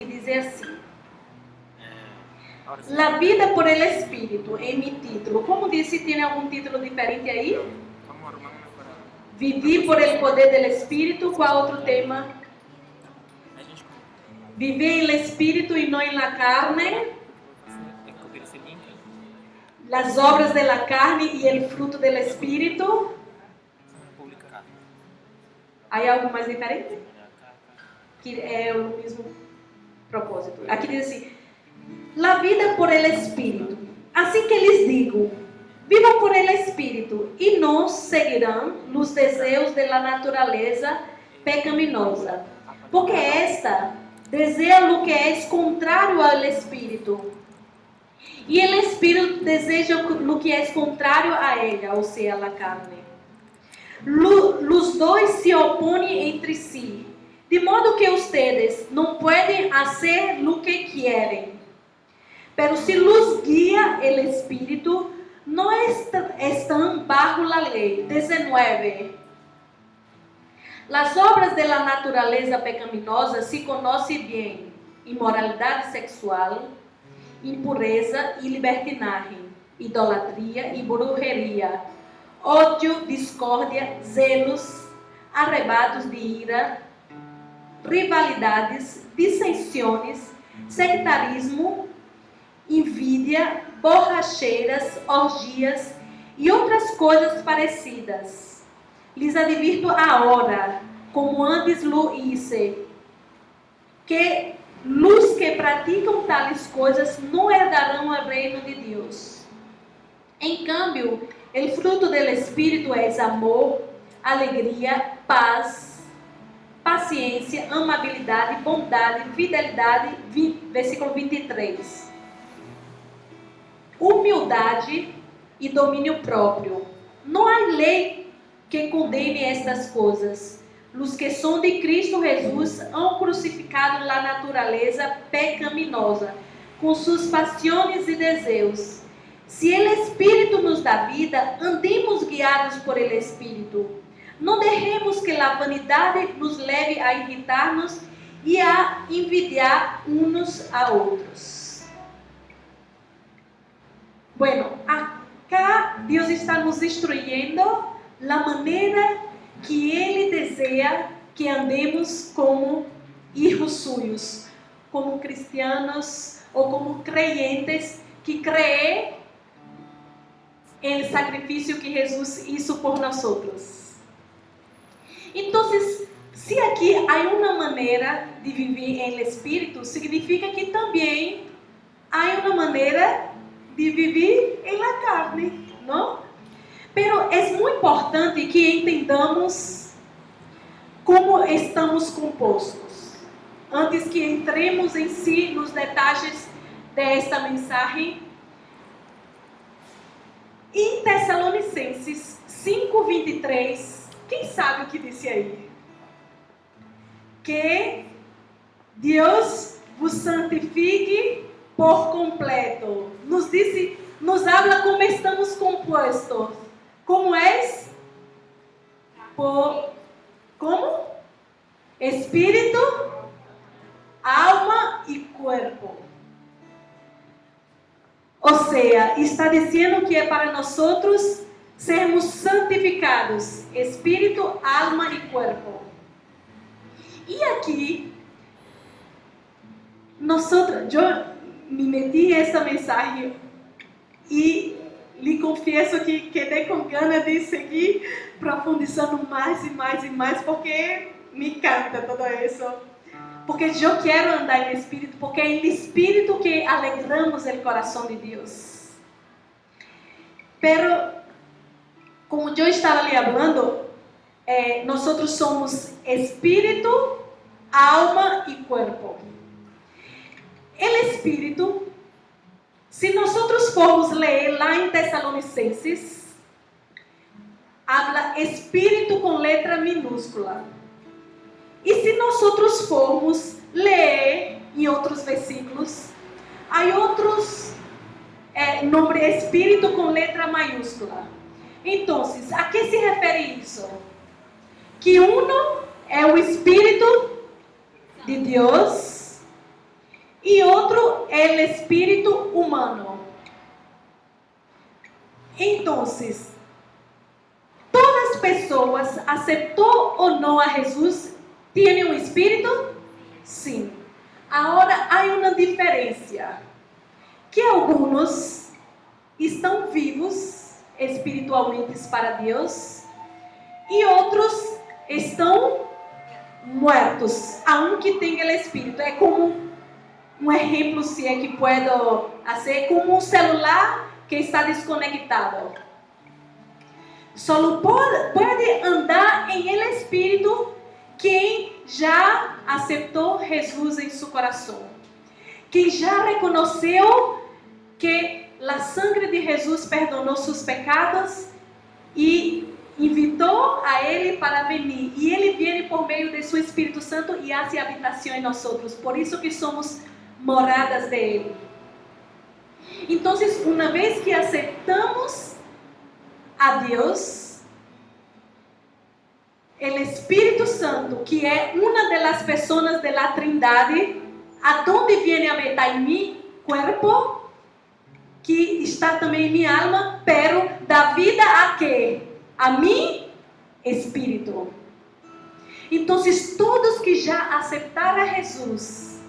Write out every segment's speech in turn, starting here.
dizer assim: La vida por el Espírito, em mi título. Como disse, tem algum título diferente aí? Vivi por el poder del Espírito. Qual outro tema? Viver en el Espírito e não en la carne. Las obras de la carne e el fruto del Espírito. Há algo mais diferente? Que é o mesmo propósito. Aqui diz assim: La vida por el Espírito. Assim que lhes digo, vivam por el Espírito e não seguirão os desejos da natureza pecaminosa, porque esta deseja o que é contrário ao Espírito, e o Espírito deseja o que é contrário a ela, ou seja, a carne. Os dois se opõem entre si, de modo que ustedes não podem fazer o que querem. Pero si los guía el Espíritu, no están bajo la ley. 19. Las obras de la naturaleza pecaminosa se conocen bien: inmoralidade sexual, impureza e libertinaje, idolatria e brujeria, ódio, discórdia, zelos, arrebatos de ira, rivalidades, dissensões, sectarismo, invídia, borracheiras, orgias e outras coisas parecidas. Lhes advirto agora, como antes lo hice, que os que praticam tales coisas não herdarão o reino de Deus. Em cambio, o fruto do Espírito é amor, alegria, paz, paciência, amabilidade, bondade, fidelidade. Versículo 23. Humildade e domínio próprio. Não há lei que condene estas coisas. Os que são de Cristo Jesus han crucificado a natureza pecaminosa com suas paixões e desejos. Se o Espírito nos dá vida, andemos guiados por el Espírito. Não deixemos que a vanidade nos leve a irritar-nos e a envidiar uns a outros. Bueno, acá Deus está nos instruyendo a maneira que Ele deseja que andemos como hijos suyos, como cristianos ou como creyentes que creem no sacrifício que Jesus hizo por nós. Então, se aqui há uma maneira de viver em Espírito, significa que também há uma maneira de viver em la carne, não? Pero é muito importante que entendamos como estamos compostos, antes que entremos em si nos detalhes desta mensagem. Em Tessalonicenses 5:23, quem sabe o que disse aí? Que Deus vos santifique por completo. Nos disse, nos habla como estamos compostos. Como és? Como? Espírito, alma e corpo. Ou seja, está dizendo que é para nós sermos santificados, espírito, alma e corpo. E aqui, eu me meti essa mensagem e lhe confesso que quedei com ganas de seguir profundizando mais e mais e mais, porque me encanta tudo isso. Porque eu quero andar no Espírito, porque é no Espírito que alegramos o coração de Deus. Pero, como eu estava lhe falando, nós somos Espírito, alma e corpo. O Espírito, se nós formos ler lá em Tessalonicenses, habla Espírito com letra minúscula. E se nós formos ler em outros versículos, há outros nome Espírito com letra maiúscula. Então, a que se refere isso? Que um é o Espírito de Deus el espíritu humano. Entonces, todas as pessoas, aceptou ou não a Jesus, têm um espírito? Sim. Agora, há uma diferença. Que alguns estão vivos espiritualmente para Deus e outros estão muertos, aunque tem o espírito. É como um exemplo, se é que posso fazer, como um celular que está desconectado. Só pode andar em el espírito quem já aceitou Jesus em seu coração, quem já reconheceu que a sangre de Jesus perdonou seus pecados e invitou a Ele para vir. E Ele vem por meio de seu Espírito Santo e hace habitação em nós. Por isso que somos moradas de Ele. Então, uma vez que aceitamos a Deus, o Espírito Santo, que é uma das pessoas da Trindade, aonde vem habitar em meu corpo, que está também em minha alma, pero da vida a quê? A mim, Espírito. Então, todos que já aceitaram a Jesus,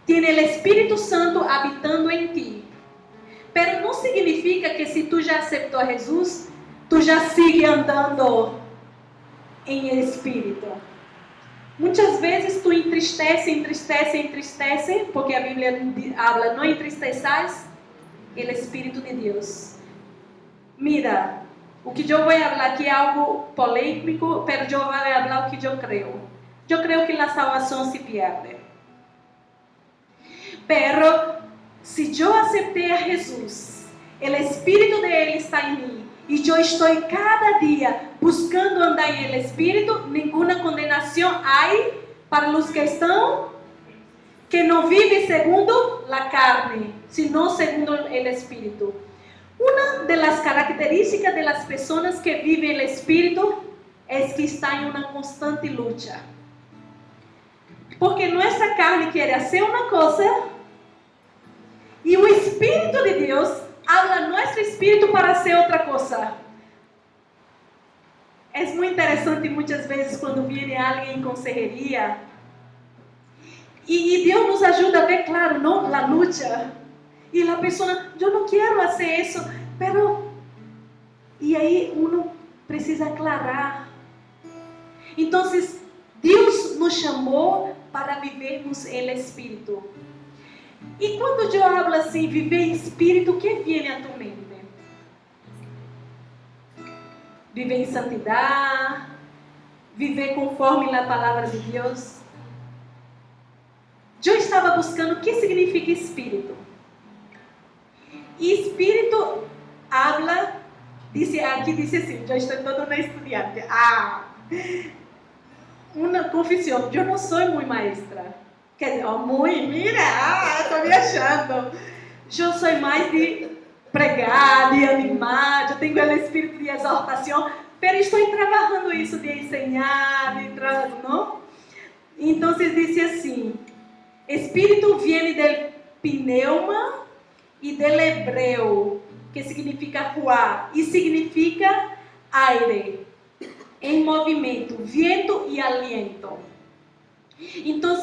têm o Espírito Santo habitando em ti. Pero não significa que se tu já aceitou a Jesus, tu já sigue andando em Espírito. Muitas vezes tu entristece, porque a Bíblia habla, não entristeçais o Espírito de Deus. Mira, o que eu vou falar aqui é algo polêmico, mas eu vou falar o que eu creio. Eu creio que a salvação se perde. Pero, se eu aceitei a Jesus, o Espírito de Ele está em mim, e eu estou cada dia buscando andar em el Espírito, nenhuma condenação há para os que estão, que não vivem segundo a carne, sino segundo o Espírito. Uma das características das pessoas que vivem o Espírito é que está em uma constante luta. Porque nossa carne quer fazer uma coisa e o Espírito de Deus habla nosso espírito para ser outra coisa. É muito interessante muitas vezes quando vem alguém em consejeria e Deus nos ajuda a ver claro, não, a luta. E a pessoa, eu não quero fazer isso, pero... E aí uno precisa aclarar. Então, Deus nos chamou para vivermos o Espírito. E quando eu falo assim, viver em Espírito, o que vem à tua mente? Viver em santidade, viver conforme a palavra de Deus. Eu estava buscando o que significa Espírito. E Espírito habla, aqui diz assim, eu estou toda uma estudante. Uma confissão, eu não sou muito maestra. Quer dizer, estou me achando. Eu sou mais de pregar, de animar, eu tenho o espírito de exortação, mas estou trabalhando isso de ensinar, não? Então, diz assim, espírito vem do pneuma e do hebreu, que significa ruar, e significa aire, em movimento, vento e aliento. Então,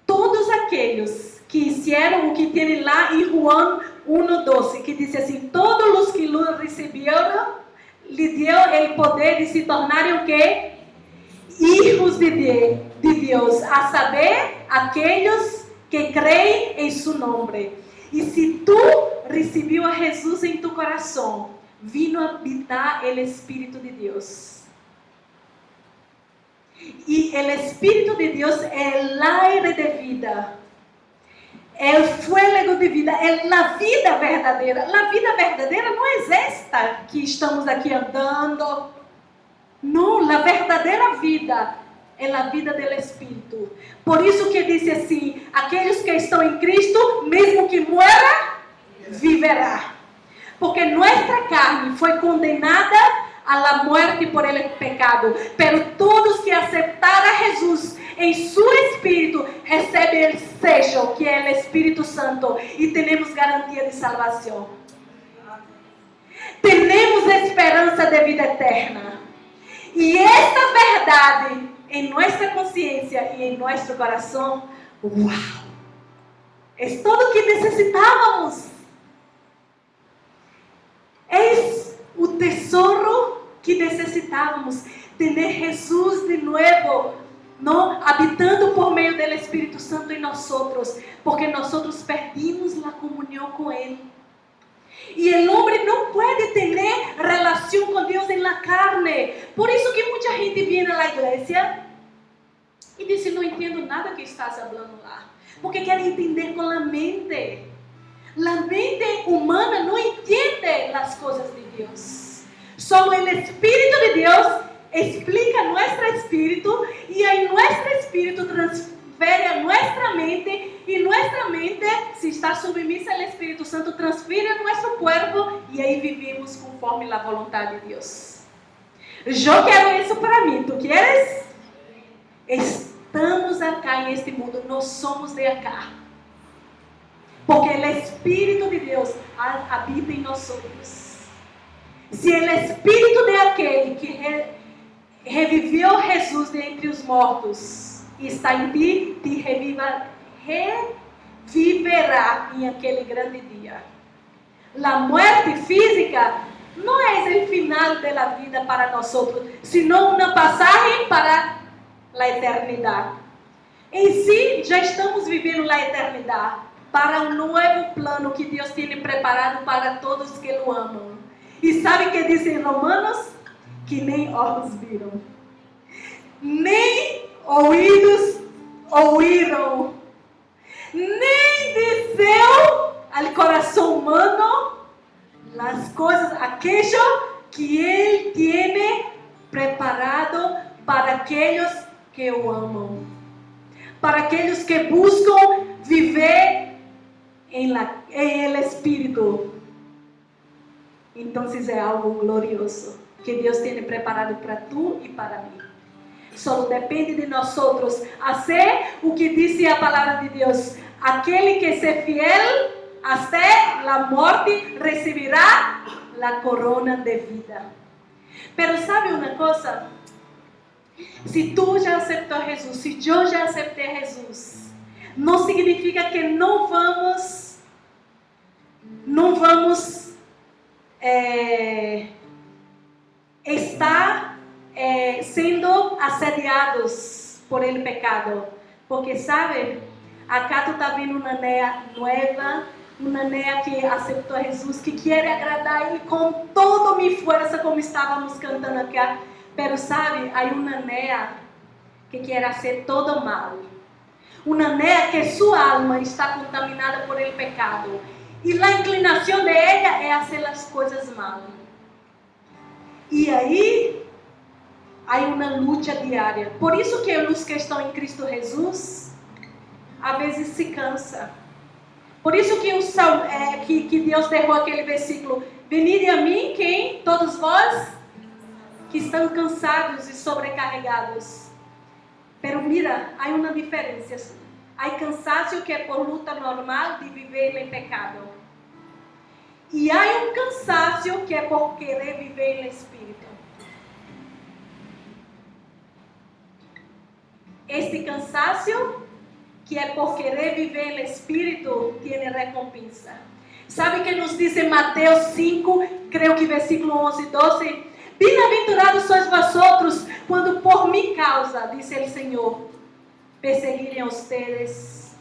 todos aqueles que fizeram o que tem lá em Juan 1:12, que diz assim, todos os que lo receberam, lhe deu o poder de se tornarem o quê? Hijos de Deus, a saber, aqueles que creem em seu nome. E se tu recebeu a Jesus em tu coração, vino habitar o Espírito de Deus. E o Espírito de Deus é o aire de vida, é o fuego de vida, é a vida verdadeira. A vida verdadeira não é esta que estamos aqui andando. Não, a verdadeira vida é a vida do Espírito. Por isso que diz assim, aqueles que estão em Cristo, mesmo que muera, viverá. Porque nossa carne foi condenada a la muerte por el pecado. Pero todos que aceptaram a Jesus em seu Espírito, recebem o sello, que é o Espírito Santo, e temos garantia de salvação. Temos esperança de vida eterna. E esta verdade em nossa consciência e em nosso coração, uau! É tudo o que necessitávamos. É o tesouro que necessitávamos. Ter Jesus de novo, não? Habitando por meio do Espírito Santo em nós, porque nós perdimos a comunhão com Ele. E o homem não pode ter relação com Deus na carne. Por isso que muita gente vem à igreja e diz: não entendo nada que estás falando lá. Porque quer entender com a mente. A mente humana não entende as coisas de Deus. Só o Espírito de Deus explica nosso espírito e aí nosso espírito transfere a nossa mente e nossa mente, se está submissa ao Espírito Santo, transfere a nosso corpo e aí vivemos conforme a vontade de Deus. Eu quero isso para mim. Tu queres? Estamos acá neste mundo, nós somos de acá. Porque o Espírito de Deus habita em nós. Se o Espírito de aquele que reviveu Jesus de entre os mortos está em ti, te reviverá em aquele grande dia. A morte física não é o final da vida para nós, senão uma passagem para a eternidade. Em si, já estamos vivendo a eternidade para um novo plano que Deus tem preparado para todos que o amam. E sabe o que diz em Romanos? Que nem olhos viram, nem ouvidos ouviram, nem desceu ao coração humano as coisas, aquilo que Ele tem preparado para aqueles que o amam, para aqueles que buscam viver em el Espírito. Então, é algo glorioso que Deus tem preparado para tu e para mim. Só depende de nós fazer o que diz a palavra de Deus. Aquele que se fiel até a morte receberá a corona de vida. Mas sabe uma coisa? Se tu já aceitou Jesus, se eu já aceitei Jesus, não significa que não vamos estar sendo assediados por ele pecado. Porque sabe, acá tu está vendo uma nea nova, uma nea que aceitou Jesus, que quer agradar Ele com toda a minha força, como estávamos cantando aqui. Mas sabe, há uma nea que quer fazer todo mal. Uma nea que sua alma está contaminada por el pecado. E a inclinação de ela é fazer as coisas mal. E aí, há uma luta diária. Por isso que os que estão em Cristo Jesus, às vezes se cansa. Por isso que Deus deixou aquele versículo: venide a mim, quem? Todos vós que estão cansados e sobrecarregados. Pero mira, há uma diferença. Há cansaço que é por luta normal de viver em pecado. E há um cansaço que é por querer viver em Espírito. Este cansaço que é por querer viver em Espírito tem recompensa. Sabe que nos diz em Mateus 5, creio que versículo 11 e 12? Bem-aventurados sois vosotros quando por minha causa, disse o Senhor, perseguirem a ustedes,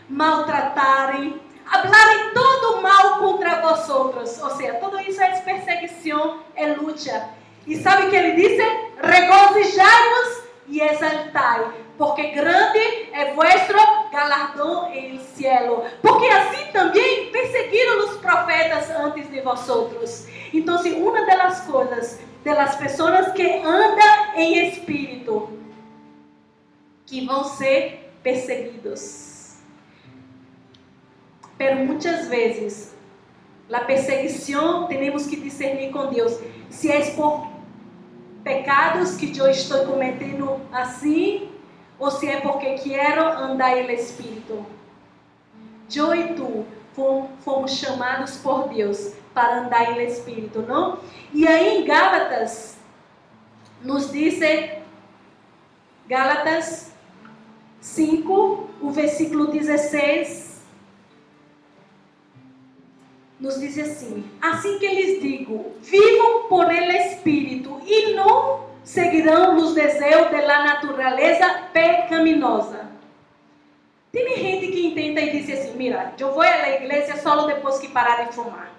maltratarem, hablarem todo mal contra vosotros. Ou seja, tudo isso é perseguição, é luta. E sabe o que ele disse? Regozijai-vos e exaltai, porque grande é vosso galardão em cielo. Porque assim também perseguiram os profetas antes de vosotros. Então, uma das coisas das pessoas que andam em espírito, que vão ser perseguidos. Pero muitas vezes, a perseguição temos que discernir com Deus, se é por pecados que eu estou cometendo assim, ou se é porque quero andar no Espírito. Eu e tu fomos chamados por Deus para andar no Espírito, não? E aí em Gálatas, nos diz, Gálatas 5, o versículo 16, nos diz assim: assim que lhes digo, vivam por el Espírito e não seguirão os desejos da natureza pecaminosa. Tem gente que intenta e diz assim: mira, eu vou à igreja só depois que parar de fumar.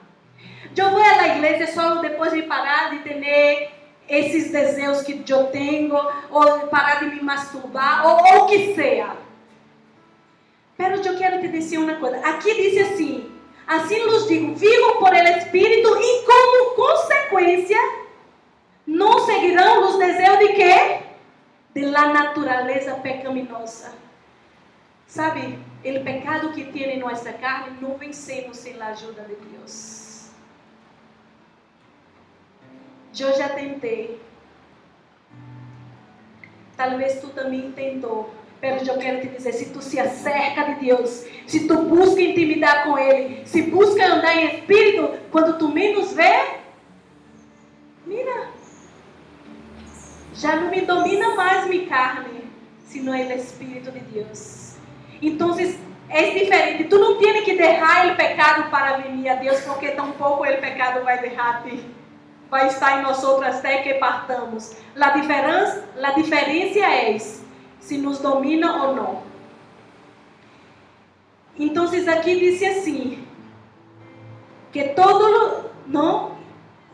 Eu vou à igreja só depois de parar de ter esses desejos que eu tenho, ou parar de me masturbar, ou o que seja. Mas eu quero te dizer uma coisa. Aqui diz assim: assim lhes digo, vivam por el Espírito e como consequência não seguirão os desejos de quê? De la naturaleza pecaminosa. Sabe, o pecado que tem em nossa carne não vencemos sem a ajuda de Deus. Eu já tentei. Talvez tu também tentou. Mas eu quero te dizer, se tu se acerca de Deus, se tu busca intimidar com Ele, se busca andar em Espírito, quando tu menos vê, mira, já não me domina mais minha carne, sino é o Espírito de Deus. Então, é diferente. Tu não tens que deixar o pecado para vir a Deus, porque tampouco o pecado vai deixar-te. Vai estar em nós outros até que partamos. A diferença é se nos domina ou não. Então, aqui diz assim, que todo, não,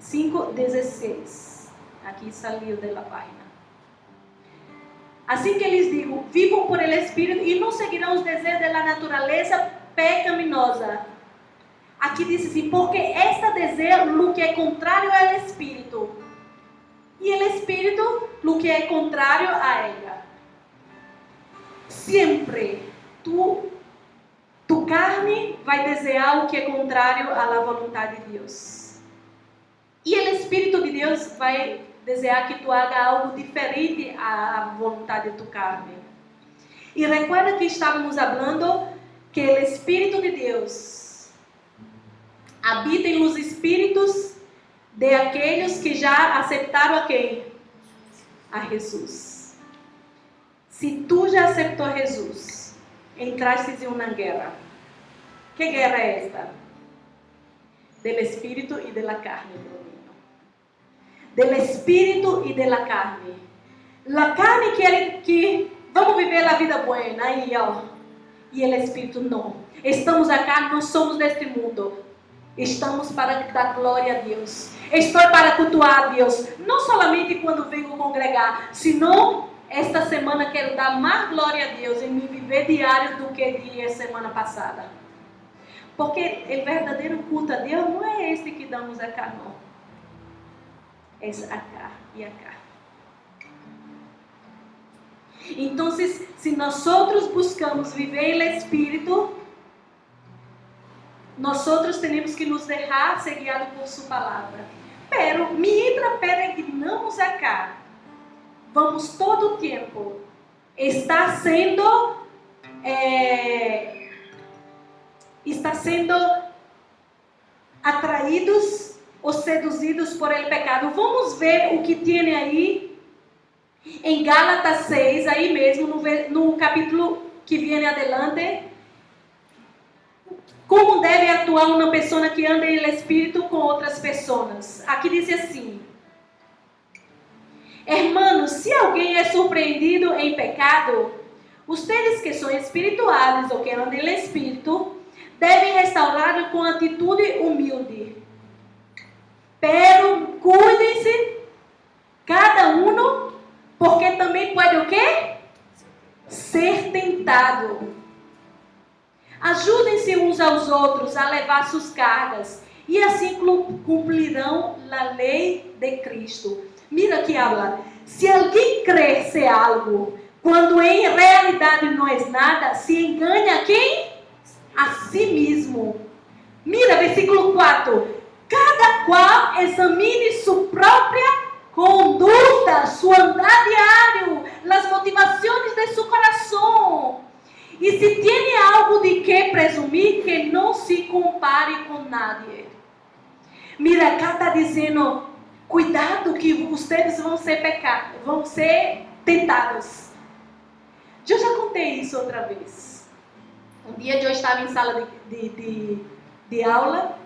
5:16, aqui saiu da página. Assim que lhes digo, vivam por el Espírito e não seguirão os desejos da natureza pecaminosa. Aqui diz assim, porque esta deseja o que é contrário ao Espírito, e o Espírito o que é contrário a ela. Sempre tu carne vai desejar o que é contrário à vontade de Deus. E o Espírito de Deus vai desejar que tu haga algo diferente à vontade de tu carne. E recuerda que estávamos falando que o Espírito de Deus habita em los espíritos de aqueles que já aceitaram a quem? A Jesus. Se tu já aceitou Jesus, entraste em uma guerra. Que guerra é esta? Del espírito e da carne. Del espírito e da carne. A carne quer que vamos viver a vida boa, aí, ó. E o espírito não. Estamos acá, não somos deste mundo. Estamos para dar glória a Deus. Estou para cultuar a Deus. Não somente quando venho congregar, senão esta semana quero dar mais glória a Deus em meu viver diário do que dia semana passada. Porque o verdadeiro culto a Deus não é este que damos acá, não. É acá e acá. Então, se nós buscamos viver o Espírito, nós temos que nos deixar ser guiados por sua palavra. Pero, mientras peregrinamos acá, vamos todo o tempo estar sendo atraídos ou seduzidos por el pecado. Vamos ver o que tem aí em Gálatas 6, aí mesmo no capítulo que vem adelante. Como deve atuar uma pessoa que anda em espírito com outras pessoas? Aqui diz assim: hermanos, se alguém é surpreendido em pecado, vocês que são espirituais ou que andam em espírito, devem restaurar-lo com atitude humilde. Pero cuidem-se cada um, porque também pode o quê? Ser tentado. Ajudem-se uns aos outros a levar suas cargas, e assim cumprirão a lei de Cristo. Mira que habla. Se alguém crê ser algo, quando em realidade não é nada, se engana a quem? A si mesmo. Mira, versículo 4. Cada qual examine sua própria conduta, su andar diario, las motivaciones de su corazón. Y si tiene algo de que presumir, que no se compare con nadie. Mira, acá está dizendo, cuidado que vocês vão ser tentados. Eu já contei isso outra vez. Um dia eu estava em sala de aula,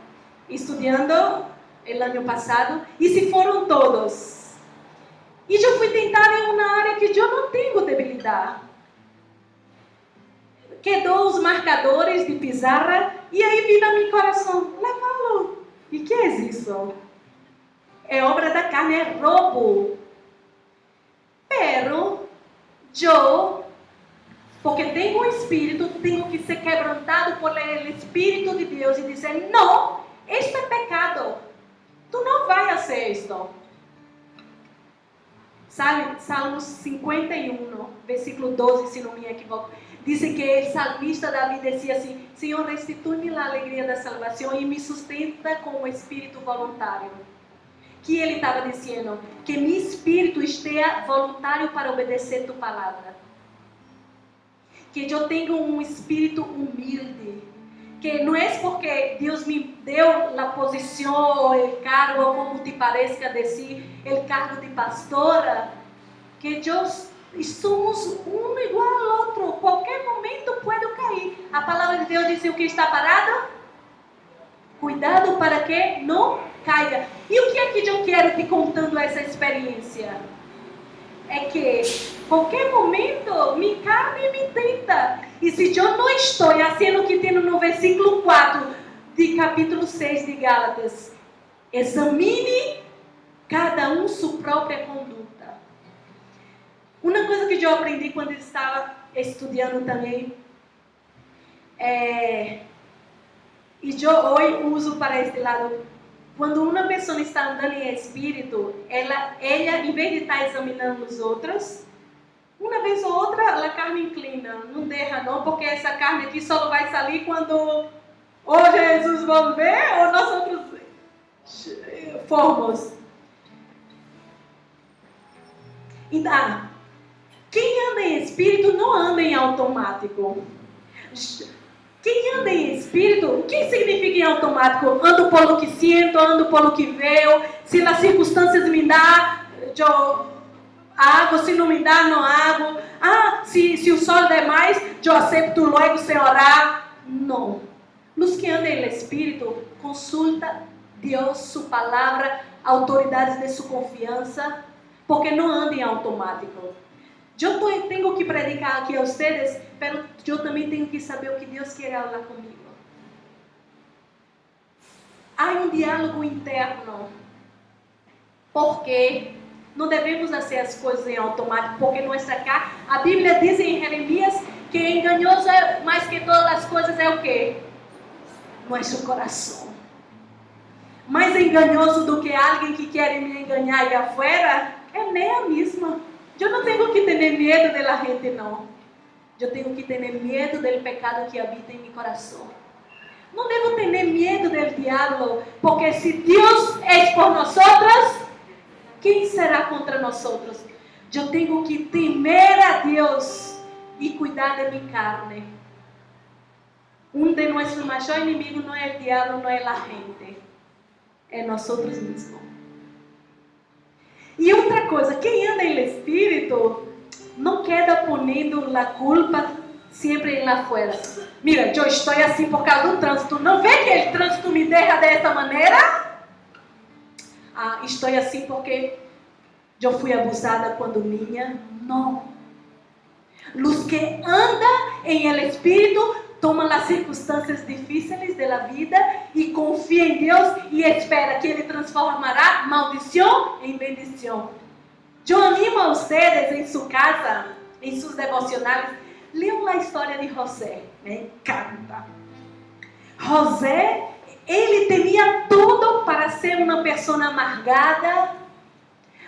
estudando o ano passado, e se foram todos. E eu fui tentada em uma área que eu não tenho debilidade. Quedou os marcadores de pizarra, e aí vi no meu coração, levá-lo. E que é isso? É obra da carne, é roubo. Pero, eu, porque tenho um espírito, tenho que ser quebrantado por el Espírito de Deus e dizer, não, isto é pecado. Tu não vai fazer isto. Sabe, Salmos 51, versículo 12, se não me equivoco. Diz que o salmista Davi dizia assim, Senhor, restitui-me a alegria da salvação e me sustenta com o espírito voluntário. Que ele estava dizendo, que meu espírito esteja voluntário para obedecer tua palavra. Que eu tenha um espírito humilde. Que não é porque Deus me deu a posição, o cargo, como te pareça dizer, o cargo de pastora, que somos um igual ao outro. Qualquer momento pode cair. A palavra de Deus diz o que está parado. Cuidado para que não caia. E o que é que eu quero te contando essa experiência? É que qualquer momento minha carne me tenta. E se eu não estou fazendo o que tem no versículo 4 de capítulo 6 de Gálatas, examine cada um sua própria conduta. Uma coisa que eu aprendi quando eu estava estudando também, e eu hoje uso para este lado, quando uma pessoa está andando em espírito, ela em vez de estar examinando os outros, uma vez ou outra, a carne inclina, não deixa não, porque essa carne aqui só vai sair quando ou Jesus volver ou nós outros formos. Então, quem anda em espírito não anda em automático. Quem anda em espírito, o que significa em automático? Ando pelo que sinto, ando pelo que vejo. Se as circunstâncias me dão, eu hago. Se não me dá, não hago. Se o sol der mais, eu aceito logo sem orar. Não. Os que andam em espírito, consulta Deus, sua palavra, autoridades de sua confiança, porque não andam em automático. Eu tenho que predicar aqui a vocês, mas eu também tenho que saber o que Deus quer falar comigo. Há um diálogo interno. Porque não devemos fazer as coisas em automático, porque nossa carne, a Bíblia diz em Jeremias que enganoso mais que todas as coisas é o quê? Nosso coração. Mais enganoso do que alguém que quer me enganar aí afuera é nem a mesma. Eu não tenho que ter medo da gente, não. Eu tenho que ter medo do pecado que habita em meu coração. Não devo ter medo do diabo, porque se Deus é por nós, quem será contra nós? Eu tenho que temer a Deus e cuidar de minha carne. Um de nossos maiores inimigos não é o diabo, não é a gente. É nós mesmos. E outra coisa, quem anda em espírito não queda ponindo a culpa sempre lá fora. Mira, eu estou assim por causa do trânsito. Não vê que o trânsito me deixa dessa maneira? Estou assim porque eu fui abusada quando minha. Não. Os que andam em el espírito tomam as circunstâncias difíceis da vida e confiam em Deus e espera que Ele transformará maldição em bendição. Eu animo a vocês em sua casa, em seus devocionais, leiam a história de José. Me encanta. José, ele tinha tudo para ser uma pessoa amargada,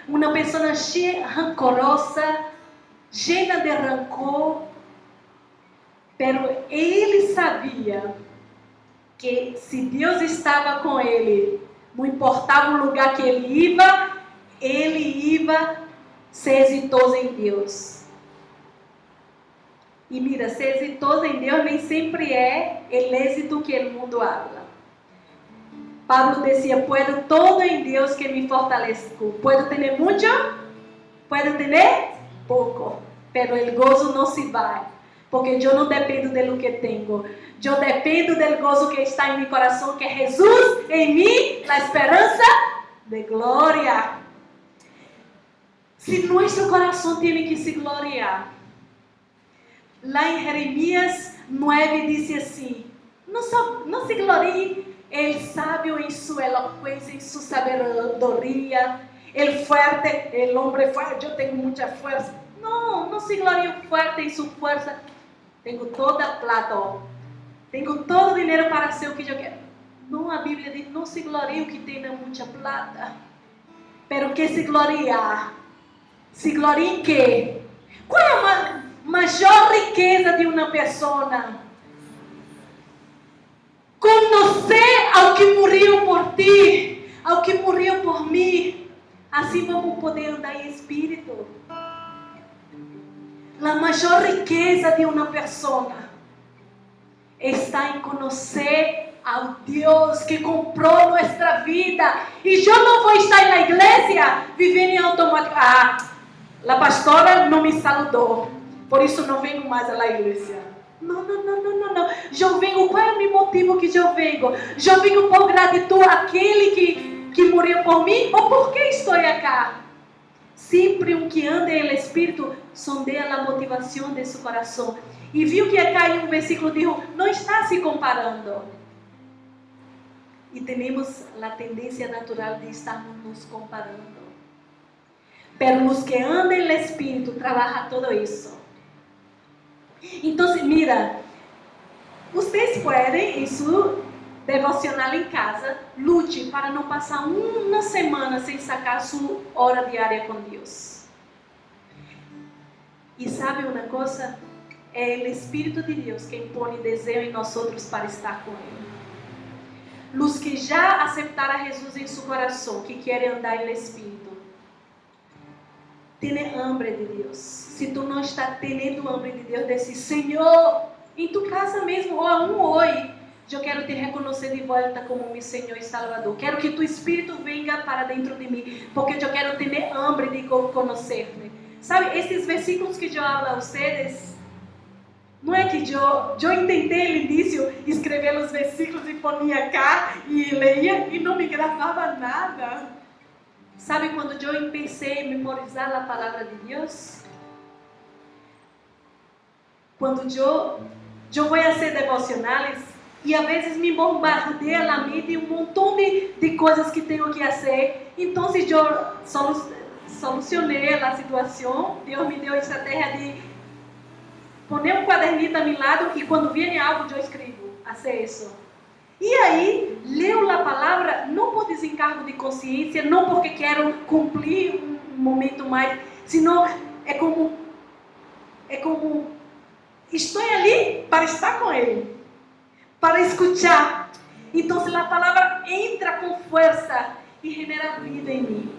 uma pessoa rancorosa, cheia de rancor. Pero ele sabia que se Deus estava com ele, não importava o lugar que ele ia, ele ia ser exitoso em Deus. E mira, ser exitoso em Deus nem sempre é o êxito que o mundo habla. Pablo dizia, puedo todo em Deus que me fortalezco. Puedo ter muito, puedo ter pouco, pero el gozo não se vai. Porque eu não dependo de lo que tenho. Eu dependo do gozo que está em meu coração, que é Jesus em mim, a esperança de glória. Se nosso coração tem que se gloriar. Lá em Jeremias 9 diz assim, não se glorie el sábio em sua eloquência, em sua sabedoria, el fuerte, el hombre fuerte, eu tenho muita força. Não se glorie o fuerte em sua força. Tenho toda a plata, tenho todo o dinheiro para ser o que eu quero. Não, a Bíblia diz, não se glorie o que tem muita plata, pero que se gloriar. Se glorie em quê? Qual é a maior riqueza de uma pessoa? Conhecer ao que morreu por ti, ao que morreu por mim. Assim vamos poder andar em espírito. A maior riqueza de uma pessoa está em conhecer ao Deus que comprou nossa vida. E eu não vou estar na igreja vivendo em automático. A pastora não me saludou, por isso não venho mais à igreja. Não. Eu venho, qual é o meu motivo que eu venho? Eu venho por gratidão àquele que morreu por mim, ou por que estou aqui? Sempre um que anda em Espírito sondeia a motivação de seu coração. E viu que acá em um versículo diz, não está se comparando. E temos a tendência natural de estarmos nos comparando. Pero os que andam em Espírito trabalham todo isso. Então, mira, vocês podem, em seu devocional em casa, lute para não passar uma semana sem sacar sua hora diária com Deus. E sabe uma coisa? É o Espírito de Deus quem põe desejo em nós outros para estar com Ele. Os que já aceitaram Jesus em seu coração, que querem andar em Espírito, têm hambre de Deus. Se tu não está tendo hambre de Deus, diz, Senhor, em tu casa mesmo, ou hoje, eu quero te reconhecer de volta como meu Senhor e Salvador. Quero que tu Espírito venha para dentro de mim, porque eu quero ter hambre de conhecer-me. Sabe, esses versículos que eu falo a vocês, não é que eu intentei no início escrever os versículos e ponia cá e leia e não me gravava nada. Sabe quando eu empecei a memorizar a palavra de Deus? Quando eu vou fazer devocionais e às vezes me bombardeia a mente um montão de coisas que tenho que fazer. Então, se eu solucionei a situação, Deus me deu a estratégia de poner um quadernito a meu lado e quando viene algo eu escrevo, fazer isso. E aí, leio a palavra não por desencargo de consciência, não porque quero cumprir um momento mais, senão é como estou ali para estar com Ele, para escutar. Então, se a palavra entra com força e genera vida em mim.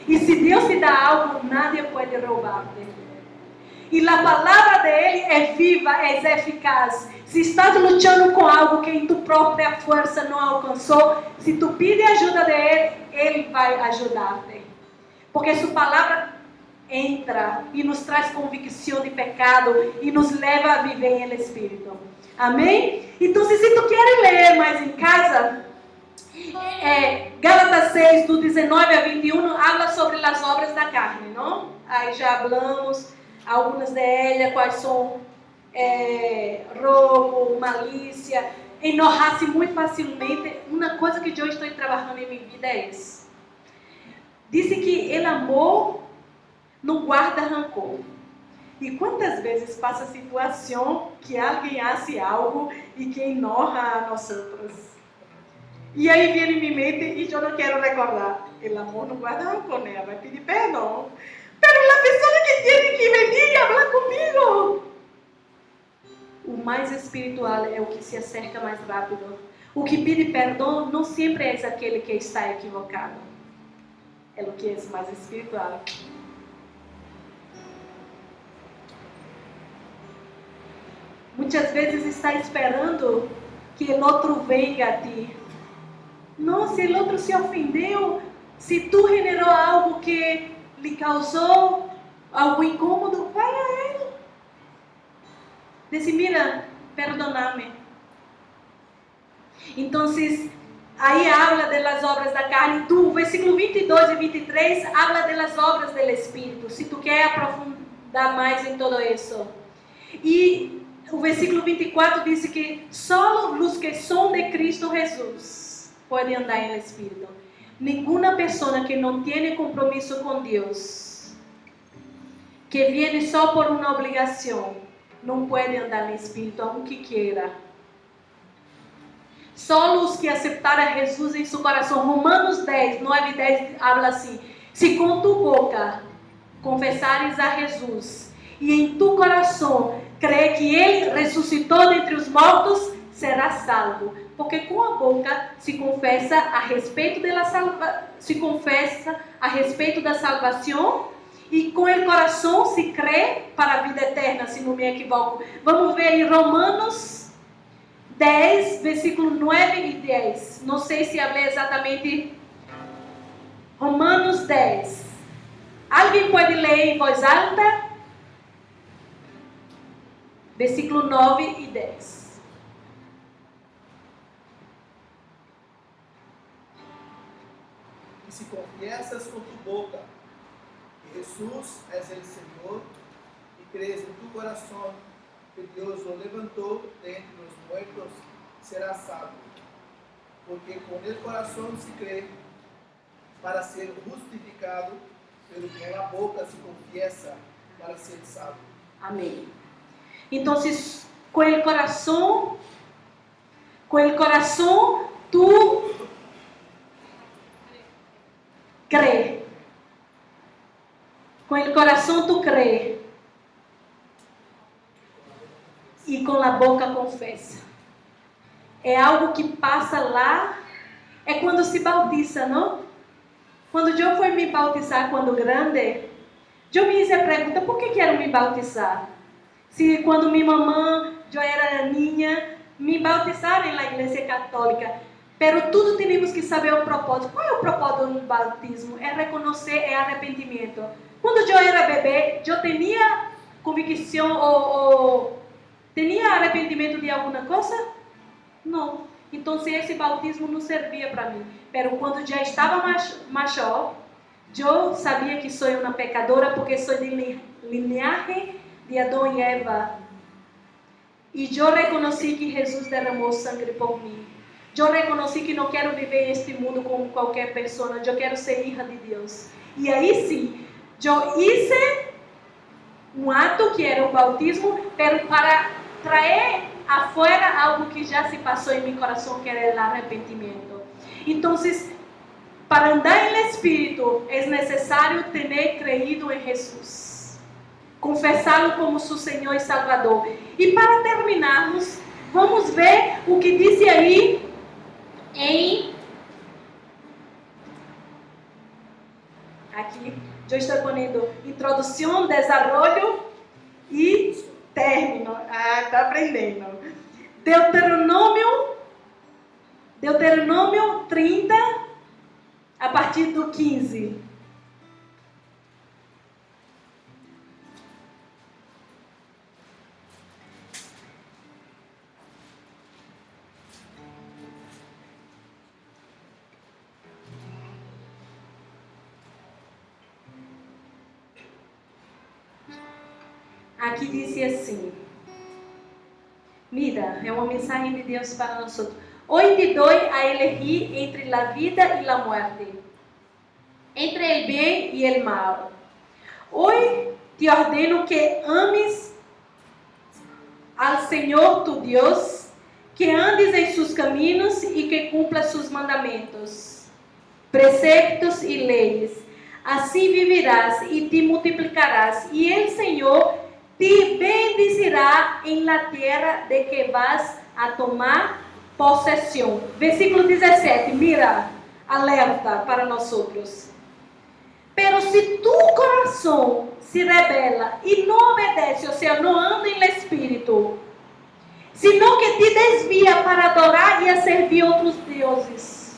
E se Deus te dá algo, nadie pode roubar-te. E a palavra dele é viva, é eficaz. Se estás lutando com algo que em tu própria força não alcançou, se tu pede ajuda dele, ele vai ajudar-te. Porque sua palavra entra e nos traz convicção de pecado e nos leva a viver em Espírito. Amém? Então, se tu queres ler mais em casa, Gálatas 6, do 19 a 21, habla sobre as obras da carne, não? Aí já falamos algumas delas, quais são roubo, malícia, enojar-se muito facilmente. Uma coisa que eu estou trabalhando em minha vida é isso. Diz que o amor não guarda rancor. E quantas vezes passa a situação que alguém hace algo e que enoja a nós outros? E aí vem em minha mente e eu não quero recordar. O amor não guarda rancor, né? Vai pedir perdão. Pero a pessoa que tem que vir e falar comigo. O mais espiritual é o que se acerca mais rápido. O que pede perdão não sempre é aquele que está equivocado. é o que é mais espiritual. Muitas vezes está esperando que o outro venha a ti. Não, se o outro se ofendeu, se tu generou algo que lhe causou algo incômodo, vai a ele. Diz, mira, perdóname. Então, aí habla das obras da carne. Tu, versículo 22 e 23, habla das obras do Espírito. Se tu quer aprofundar mais em todo isso. E o versículo 24 diz que só os que são de Cristo Jesus podem andar em Espírito. Nenhuma pessoa que não tem compromisso com Deus, que viene só por uma obrigação, não pode andar no Espírito, aunque queira. Só os que aceitaram Jesus em seu coração. Romanos 10, 9 e 10 habla assim: se com tu boca confessares a Jesus e em tu coração crê que Ele ressuscitou dentre os mortos, serás salvo. Porque com a boca se confessa a respeito da salvação e com o coração se crê para a vida eterna, se não me equivoco. Vamos ver em Romanos 10, versículo 9 e 10. Não sei se falei exatamente. Romanos 10. Alguém pode ler em voz alta? Versículo 9 e 10. E se confiessas com tu boca que Jesus é o Senhor, e crees em tu coração que Deus o levantou dentre os mortos, serás salvo. Porque com o coração se crê para ser justificado, pelo que com a boca se confiessa para ser salvo. Amém. Então, com o coração, tu crê. Com o coração tu crê. E com a boca confessa. É algo que passa lá. É quando se bautiza, não? Quando eu fui me bautizar quando grande, eu me fiz a pergunta: por que quero me bautizar? Se quando minha mamãe, eu era niña, me bautizaram na igreja católica. Pero tudo temos que saber o propósito. Qual é o propósito do batismo? É reconhecer, é arrependimento. Quando eu era bebê, eu tinha convicção ou tinha arrependimento de alguma coisa? Não. Então, esse batismo não servia para mim. Pero quando já estava maior, eu sabia que sou uma pecadora porque sou de linhagem de Adão e Eva. E eu reconheci que Jesus derramou sangue por mim. Eu reconheci que não quero viver este mundo como qualquer pessoa. Eu quero ser filha de Deus. E aí sim, eu hice um ato que era o batismo, para trazer afuera algo que já se passou em meu coração, que era o arrependimento. Então, para andar em Espírito, é necessário ter creído em Jesus, confessá-lo como seu Senhor e Salvador. E para terminarmos, vamos ver o que diz aí aqui eu estou ponendo introdução, desenvolvimento e término. Está aprendendo. Deuteronômio 30, a partir do 15. Aqui diz assim: mira, é uma mensagem de Deus para nós. Hoy te doy a elegir entre la vida y la muerte, entre el bien y el mal. Hoy te ordeno que ames al Señor tu Dios, que andes en sus caminos y que cumplas sus mandamientos, preceptos y leyes. Así vivirás y te multiplicarás, y el Señor te bendecirá en la tierra de que vas a tomar posesión. Versículo 17, mira, alerta para nós outros. Pero si tu corazón se rebela y no obedece, o sea, no anda en el Espíritu, sino que te desvía para adorar y a servir otros dioses.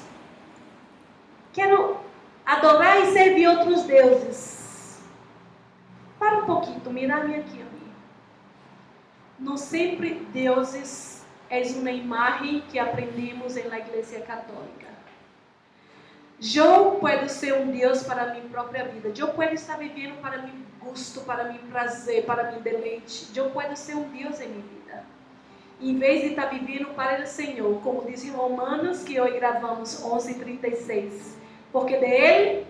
Quero adorar e servir outros deuses. Para um pouquinho, mira-me aqui, amigo. Não sempre deuses é uma imagem que aprendemos na Igreja Católica. Eu posso ser um Deus para a minha própria vida. Eu posso estar vivendo para meu gosto, para meu prazer, para meu deleite. Eu posso ser um Deus em minha vida. Em vez de estar vivendo para o Senhor, como diz em Romanos, que hoje gravamos 11:36. Porque de Ele,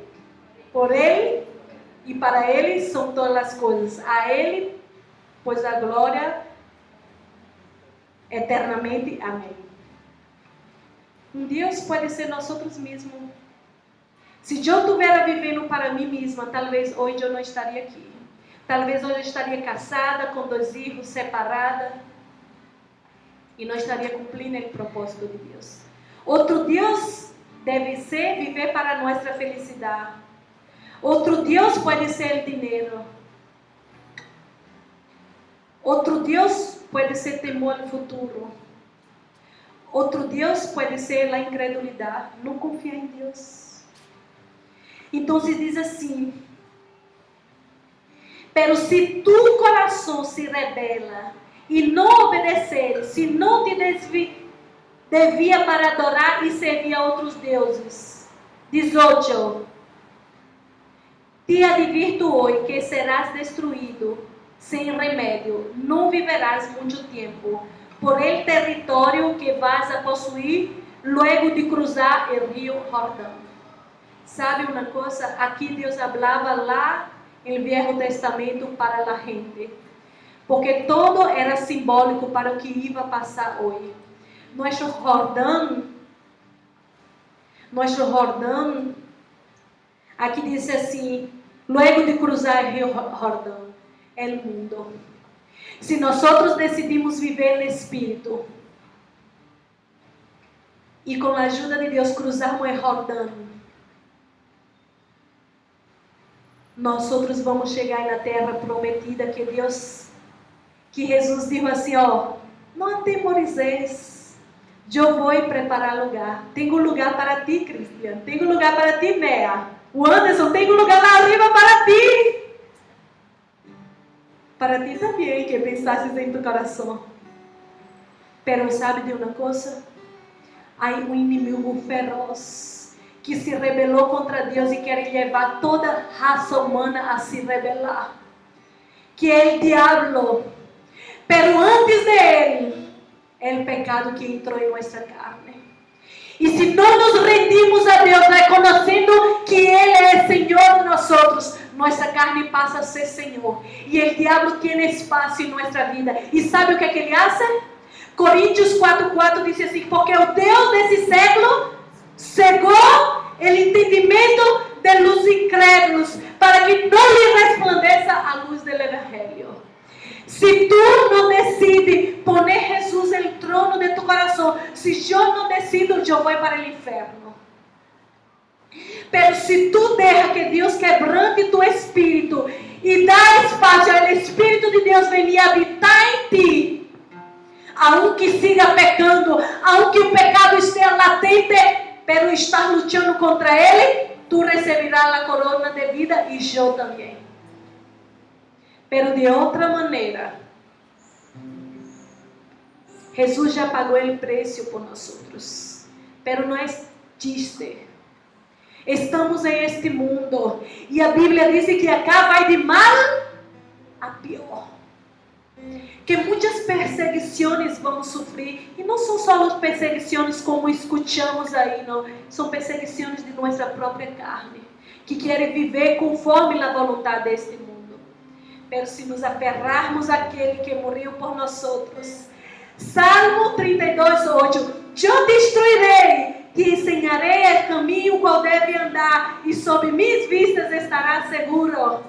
por Ele e para Ele são todas as coisas. A Ele, pois a glória eternamente. Amém. Um Deus pode ser nós outros mesmos. Se eu estivesse vivendo para mim mesma, talvez hoje eu não estaria aqui. Talvez hoje eu estaria casada, com 2 filhos, separada. E não estaria cumprindo o propósito de Deus. Outro Deus deve ser viver para nossa felicidade. Outro Deus pode ser o dinheiro. Outro Deus pode ser temor no futuro. Outro Deus pode ser a incredulidade. Não confia em Deus. Então se diz assim: pero se tu coração se rebela e não obedecer, se não te desvia para adorar e servir a outros deuses. 18. Te advirto hoje que serás destruído sem remédio. Não viverás muito tempo por el território que vas a possuir luego de cruzar o rio Jordão. Sabe uma coisa? Aqui Deus falava lá no Velho Testamento para a gente. Porque todo era simbólico para o que ia passar hoje. Nosso Jordão, aqui diz assim, luego de cruzar o rio Jordão, é o mundo. Se nós decidimos viver no Espírito, e com a ajuda de Deus cruzarmos o Jordão, nós vamos chegar na terra prometida que Jesus disse assim, não atemorizeis, eu vou preparar lugar. Tenho lugar para ti, Cristian. Tenho lugar para ti, Mea. O Anderson, tenho lugar lá arriba para ti. Para ti também, que pensaste em tu coração. Pero sabe de uma coisa? Há um inimigo feroz que se rebelou contra Deus e quer levar toda a raça humana a se rebelar. Que é o diabo. Pero antes de ele, é o pecado que entrou em nossa carne. E se não nos rendimos a Deus, reconhecendo que Ele é Senhor de nós, nossa carne passa a ser Senhor. E o diabo tem espaço em nossa vida. E sabe o que ele faz? Coríntios 4:4 diz assim, porque o Deus desse século cegou o entendimento de los incrédulos, para que não lhe resplandeça a luz do Evangelho. Se tu não decides poner Jesus no trono de tu coração, se eu não decido, eu vou para o inferno. Pero se tu deixa que Deus quebrante tu espírito e dá espaço ao Espírito de Deus venir habitar em ti, aunque siga pecando, aunque o pecado esteja latente, pero estás lutando contra ele, tu receberás a corona de vida e eu também. Pero de outra maneira, Jesus já pagou o preço por nós. Pero não é chiste. Estamos em este mundo e a Bíblia diz que acá vai de mal a pior. Que muitas perseguições vamos sofrer e não são só as perseguições como escutamos aí, não. São perseguições de nossa própria carne, que querem viver conforme a vontade deste mundo. Mas se nos aferrarmos àquele que morreu por nós outros, Salmo 32:8, eu destruirei, te ensinarei o caminho qual deve andar, e sob minhas vistas estará seguro.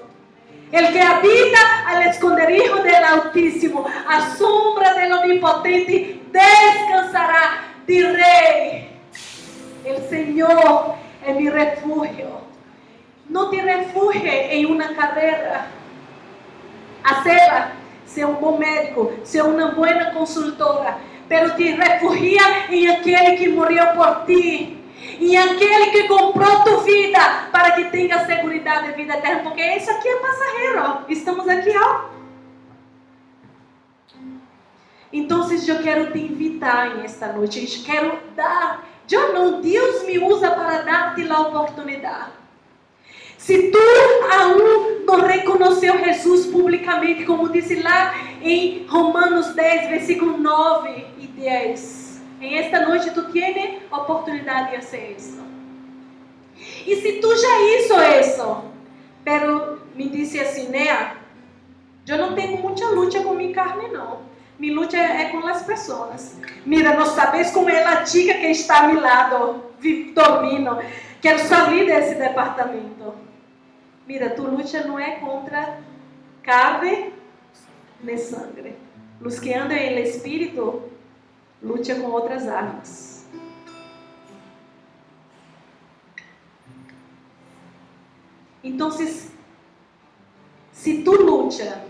El que habita al esconderijo del Altísimo, a sombra del Onipotente, descansará. Direi, el Senhor é mi refúgio Não te refugie em uma carreira. Hacela, ser um bom médico, ser uma boa consultora, pero te refugia em aquele que morreu por ti, em aquele que comprou tu vida para que tenha segurança de vida eterna, porque isso aqui é passageiro. Estamos aqui, ó. Então, eu quero te invitar nesta noite. Eu quero dar. Deus me usa para dar-te a oportunidade. Se tu aún não reconheceu Jesus publicamente, como disse lá em Romanos 10, versículo 9 e 10. Em esta noite tu tens a oportunidade de fazer isso. E se tu já hizo isso, pero me disse assim, né? Eu não tenho muita luta com minha carne, não. Minha luta é com as pessoas. Mira, não sabes como é a chica que está a meu lado, dormindo. Quero sair desse departamento. Mira, tu luta não é contra carne nem sangue. Os que andam em espírito lutam com outras armas. Então, se tu luta,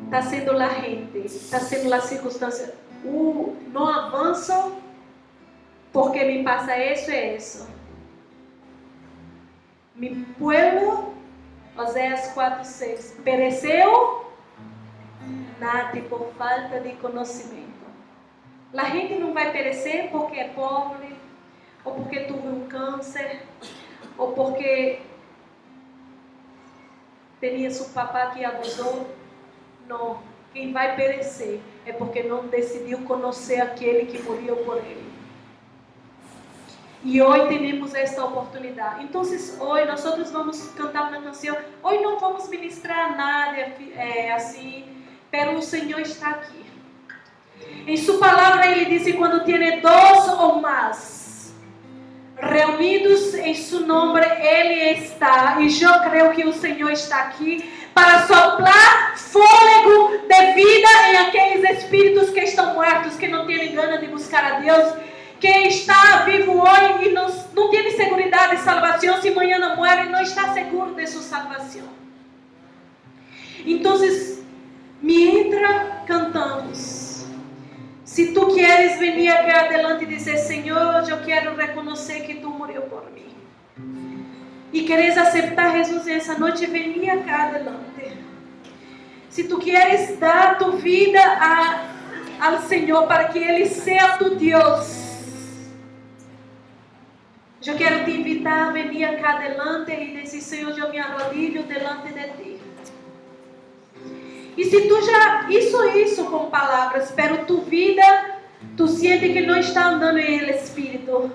está sendo a gente, está sendo a circunstância. Não avanço porque me passa isso e isso. Mi pueblo, Oséias 4:6, pereceu nada por falta de conhecimento. A gente não vai perecer porque é pobre, ou porque teve um câncer, ou porque tinha seu papá que abusou. Não, quem vai perecer é porque não decidiu conhecer aquele que morreu por ele. E hoje temos esta oportunidade. Então, hoje nós vamos cantar uma canção. Hoje não vamos ministrar nada assim, mas o Senhor está aqui. Em sua palavra ele disse: quando tem dois ou mais reunidos em seu nome, ele está. E eu creio que o Senhor está aqui para soplar fôlego de vida em aqueles espíritos que estão mortos, que não têm ganas de buscar a Deus, que está vivo hoje e não tem segurança de salvação. Se amanhã não morre, não está seguro de sua salvação. Então, mientras cantamos, se tu queres vir aqui adelante e dizer: Senhor, eu quero reconhecer que tu morreu por mim, e queres aceitar Jesus nessa noite, vem acá adelante. Se tu queres dar tu vida ao Senhor para que Ele seja tu Deus, eu quero te invitar a vir acá adelante e dizer: Senhor, eu me arrodilho delante de ti. E se tu já isso com palavras, pero tu vida, tu sente que não está andando em Espírito,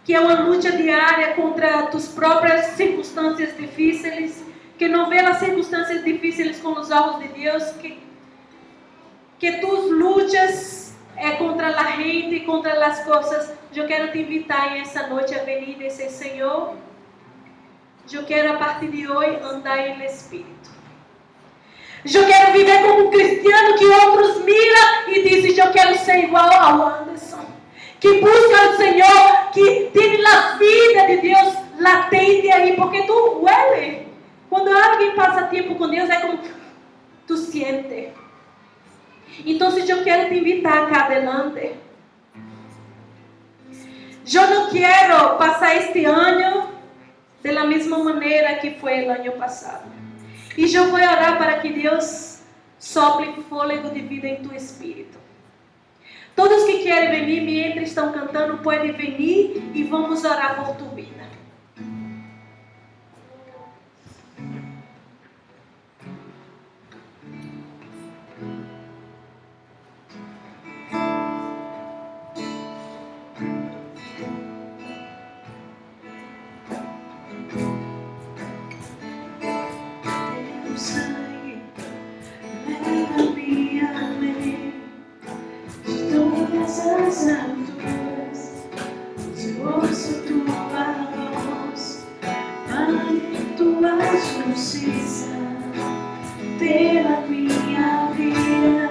que é uma luta diária contra tus próprias circunstâncias difíceis, que não vê as circunstâncias difíceis com os olhos de Deus, que tus lutas é contra a gente, contra as coisas. Eu quero te invitar essa noite a vir e dizer: Senhor, eu quero a partir de hoje andar em Espírito. Eu quero viver como um cristiano que outros miram e dizem: eu quero ser igual ao Anderson, que busca o Senhor, que tem a vida de Deus latente aí, porque tu huele. Quando alguém passa tempo com Deus, é como tu siente. Então, eu quero te invitar acá adelante. Eu não quero passar este ano da mesma maneira que foi o ano passado. E eu vou orar para que Deus sople fôlego de vida em tu espírito. Todos que querem vir, mientras estão cantando, podem vir e vamos orar por tu vida. Pela minha vida,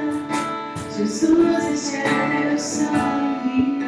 Jesus, esse é meu sangue.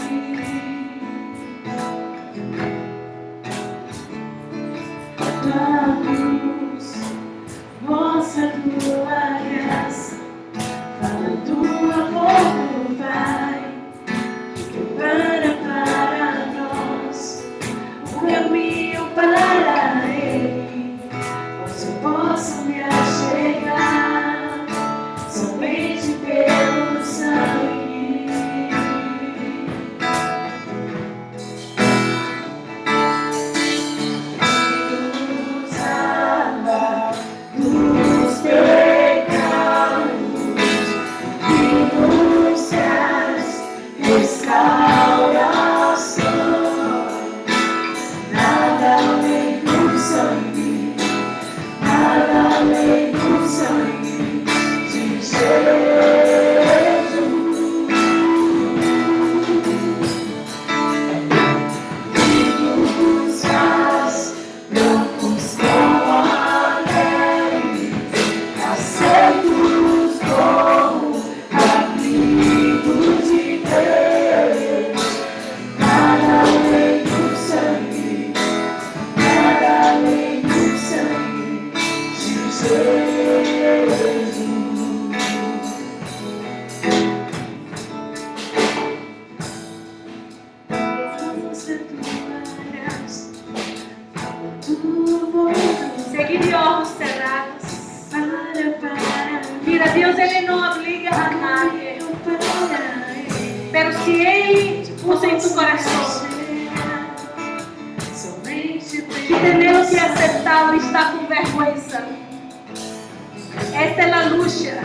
Pero se Ele usa em tu coração, que tenemos que aceptá-lo e estar com vergonha. Esta é a luta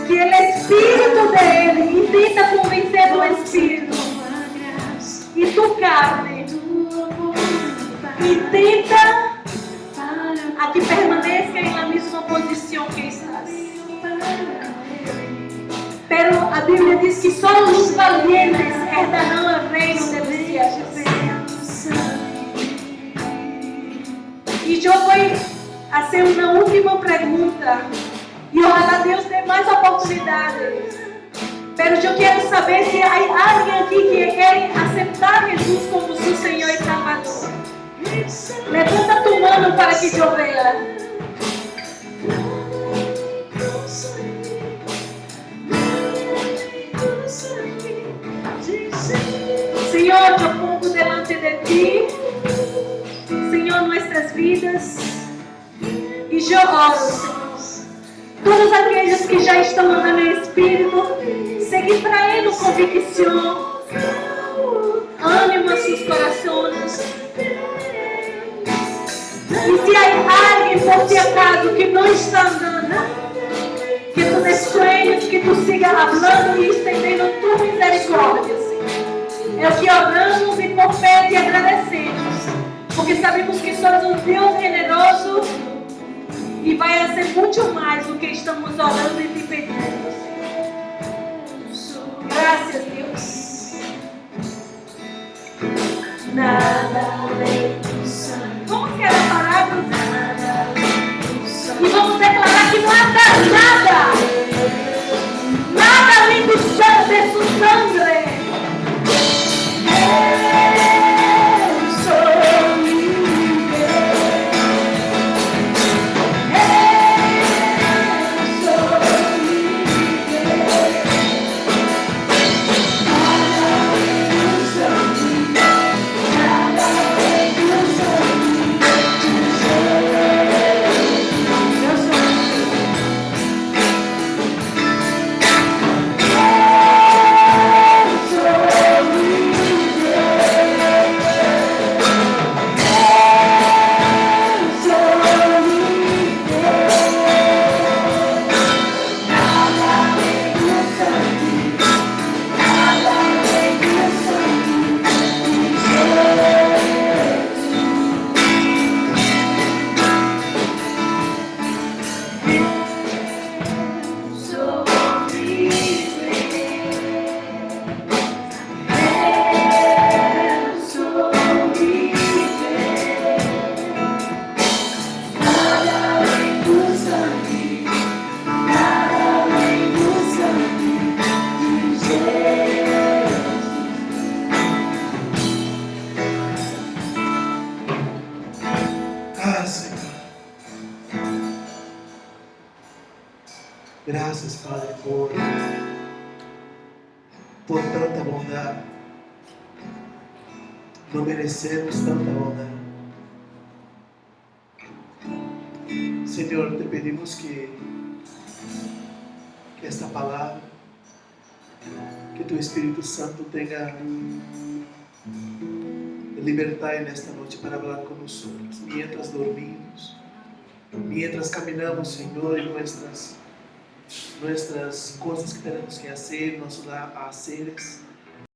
que o Espírito dele intenta convencer do Espírito e tu carne intenta a que permaneça na mesma posição que estás. Pero a Bíblia diz que só os valientes herdarão o reino dos céus. E eu vou fazer uma última pergunta. E ojalá Deus dê mais oportunidades. Pero eu quero saber se há alguém aqui que quer aceitar Jesus como seu Senhor e Salvador. Levanta tu mano para que eu veja. Senhor, eu pongo delante de ti, Senhor, nossas vidas. E eu oro, Senhor. Todos aqueles que já estão andando em Espírito, seguir traindo convicção, ânimo a seus corações. E se há alguém, por si acaso, que não está andando, que tu dessueñes, que tu siga falando e estendendo tua misericórdia, Senhor. É o que oramos e por fé te agradecemos, porque sabemos que sois um Deus generoso e vai ser muito mais do que estamos orando e te pedindo, Senhor. Graças, Deus. Nada além do sangue. Vamos querer parar, e vamos declarar que nada além do sangue, de sua sangue. Graças, Padre, por tanta bondade. Não merecemos tanta bondade. Senhor, te pedimos que esta palavra, que tu Espírito Santo tenha libertar nesta noite para falar conosco, mientras dormimos, mientras caminhamos, Senhor, em nuestras cosas que temos que fazer, nossos afazeres.